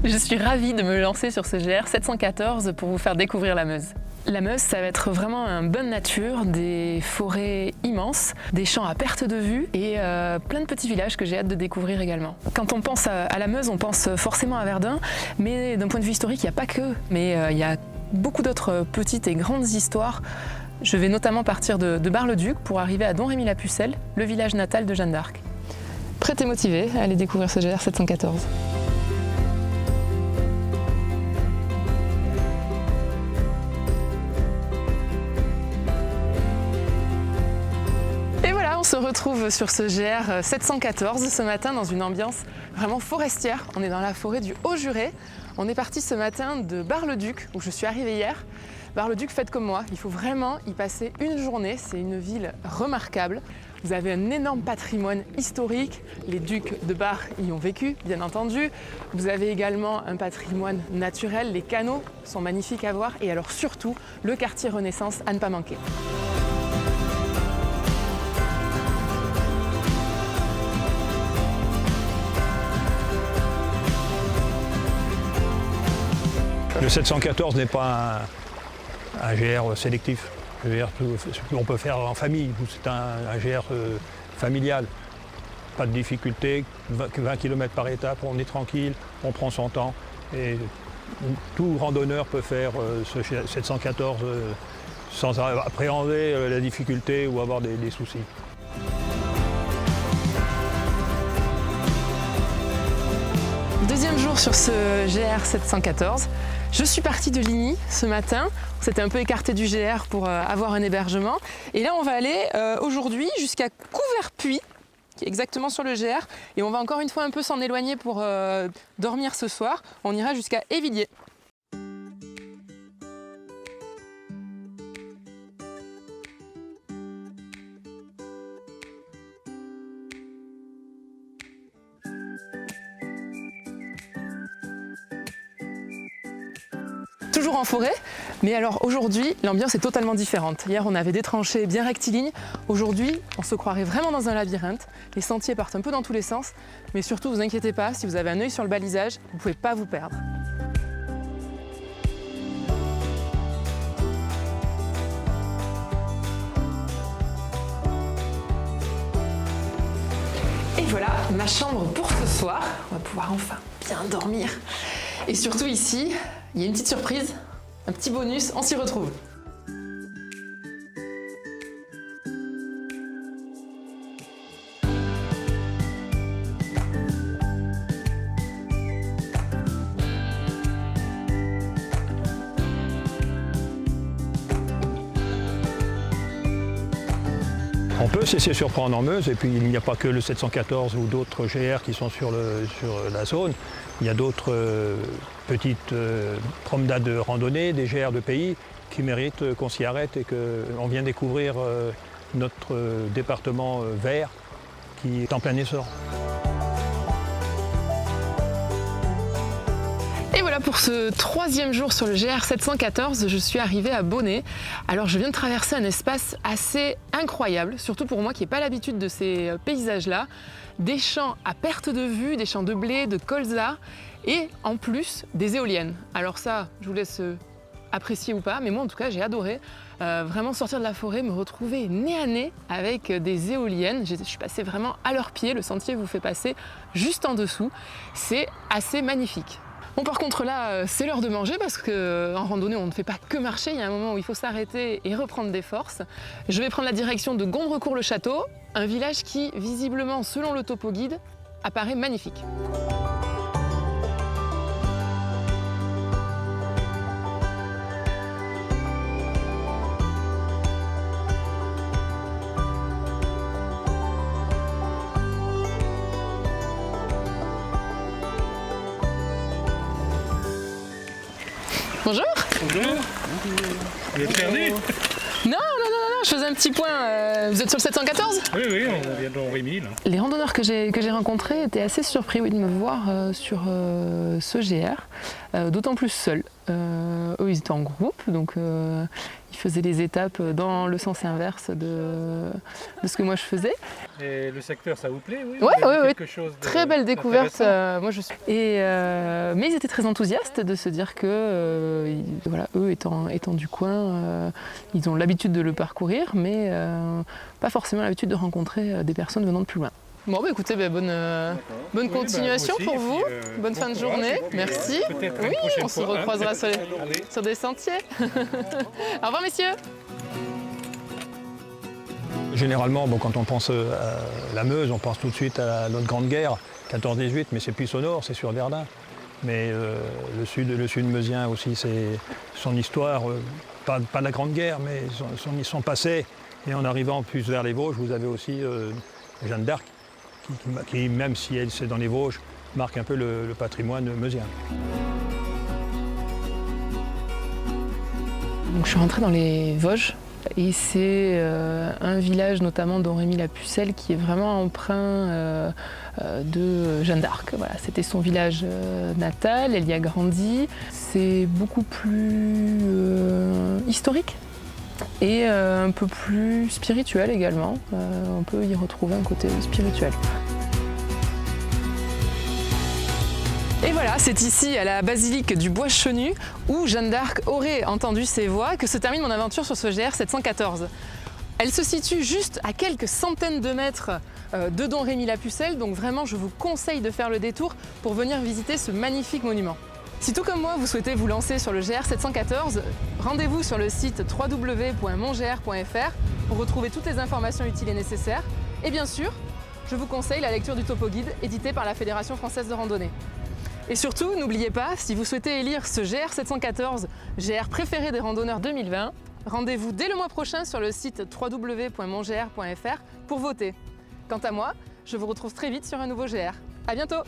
Je suis ravie de me lancer sur ce GR 714 pour vous faire découvrir la Meuse. La Meuse, ça va être vraiment un bonne nature, des forêts immenses, des champs à perte de vue et plein de petits villages que j'ai hâte de découvrir également. Quand on pense à la Meuse, on pense forcément à Verdun, mais d'un point de vue historique, il n'y a pas que, mais il y a beaucoup d'autres petites et grandes histoires. Je vais notamment partir de Bar-le-Duc pour arriver à Domrémy-la-Pucelle, le village natal de Jeanne d'Arc. Prête et motivée à aller découvrir ce GR 714. On se retrouve sur ce GR 714 ce matin dans une ambiance vraiment forestière. On est dans la forêt du Haut-Juré. On est parti ce matin de Bar-le-Duc où je suis arrivée hier. Bar-le-Duc, faites comme moi, il faut vraiment y passer une journée. C'est une ville remarquable. Vous avez un énorme patrimoine historique. Les ducs de Bar y ont vécu, bien entendu. Vous avez également un patrimoine naturel. Les canaux sont magnifiques à voir. Et alors surtout, le quartier Renaissance à ne pas manquer. Le 714 n'est pas un GR sélectif. On peut faire en famille, c'est un GR familial. Pas de difficulté, 20 km par étape, on est tranquille, on prend son temps. Et tout randonneur peut faire ce 714 sans appréhender la difficulté ou avoir des soucis. Deuxième jour sur ce GR 714. Je suis partie de Ligny ce matin. On s'était un peu écarté du GR pour avoir un hébergement. Et là, on va aller aujourd'hui jusqu'à Couverpuis, qui est exactement sur le GR. Et on va encore une fois un peu s'en éloigner pour dormir ce soir. On ira jusqu'à Évilliers. Toujours en forêt, mais alors aujourd'hui, l'ambiance est totalement différente. Hier, on avait des tranchées bien rectilignes. Aujourd'hui, on se croirait vraiment dans un labyrinthe. Les sentiers partent un peu dans tous les sens, mais surtout, vous inquiétez pas, si vous avez un œil sur le balisage, vous ne pouvez pas vous perdre. Et voilà ma chambre pour ce soir. On va pouvoir enfin bien dormir. Et surtout ici, il y a une petite surprise, un petit bonus, on s'y retrouve. On peut se laisser surprendre en Meuse, et puis il n'y a pas que le 714 ou d'autres GR qui sont sur la zone. Il y a d'autres petites promenades de randonnée, des GR de pays qui méritent qu'on s'y arrête et qu'on vienne découvrir notre département vert qui est en plein essor. Et voilà pour ce troisième jour sur le GR 714, je suis arrivée à Bonnet. Alors je viens de traverser un espace assez incroyable, surtout pour moi qui n'ai pas l'habitude de ces paysages-là. Des champs à perte de vue, des champs de blé, de colza et en plus des éoliennes. Alors ça, je vous laisse apprécier ou pas, mais moi en tout cas j'ai adoré vraiment sortir de la forêt, me retrouver nez à nez avec des éoliennes. Je suis passée vraiment à leurs pieds, le sentier vous fait passer juste en dessous. C'est assez magnifique. Bon, par contre là, c'est l'heure de manger parce qu'en randonnée, on ne fait pas que marcher. Il y a un moment où il faut s'arrêter et reprendre des forces. Je vais prendre la direction de Gondrecourt-le-Château, un village qui, visiblement, selon le topo guide, apparaît magnifique. Bonjour. Bonjour. Vous êtes perdu? Non, je faisais un petit point. Vous êtes sur le 714? Oui, on vient de Domrémy, là. Les randonneurs que j'ai rencontrés étaient assez surpris de me voir sur ce GR, d'autant plus seul. Eux, ils étaient en groupe, donc ils faisaient les étapes dans le sens inverse de ce que moi je faisais. Et le secteur, ça vous plaît? Oui, Ouais. Quelque chose de Très belle découverte. intéressant. Moi, je suis. Mais ils étaient très enthousiastes de se dire que, voilà, eux étant du coin, ils ont l'habitude de le parcourir, mais pas forcément l'habitude de rencontrer des personnes venant de plus loin. Bon, bah écoutez, bonne continuation aussi, pour et vous. puis, Bonne bon fin de courage, journée. et puis, Merci. peut-être une Oui, prochaine on se fois, hein. recroisera Allez. sur des sentiers. Au revoir, messieurs. Généralement, quand on pense à la Meuse, on pense tout de suite à notre Grande Guerre, 14-18, mais c'est plus au nord, c'est sur Verdun. Mais le sud meusien aussi, c'est son histoire, pas la Grande Guerre, mais son passé. Et en arrivant plus vers les Vosges, vous avez aussi Jeanne d'Arc, qui, même si elle c'est dans les Vosges, marque un peu le patrimoine meusien. Donc, je suis rentrée dans les Vosges et c'est un village notamment d'Aurémy-la-Pucelle qui est vraiment empreint de Jeanne d'Arc. Voilà, c'était son village natal, elle y a grandi. C'est beaucoup plus historique et un peu plus spirituel également. On peut y retrouver un côté spirituel. Et voilà, c'est ici, à la basilique du Bois-Chenu, où Jeanne d'Arc aurait entendu ses voix, que se termine mon aventure sur ce GR 714. Elle se situe juste à quelques centaines de mètres de Domrémy-la-Pucelle, donc vraiment je vous conseille de faire le détour pour venir visiter ce magnifique monument. Si tout comme moi vous souhaitez vous lancer sur le GR 714, rendez-vous sur le site www.mongr.fr pour retrouver toutes les informations utiles et nécessaires. Et bien sûr, je vous conseille la lecture du topo guide édité par la Fédération française de randonnée. Et surtout, n'oubliez pas, si vous souhaitez élire ce GR 714, GR préféré des randonneurs 2020, rendez-vous dès le mois prochain sur le site www.mongr.fr pour voter. Quant à moi, je vous retrouve très vite sur un nouveau GR. À bientôt!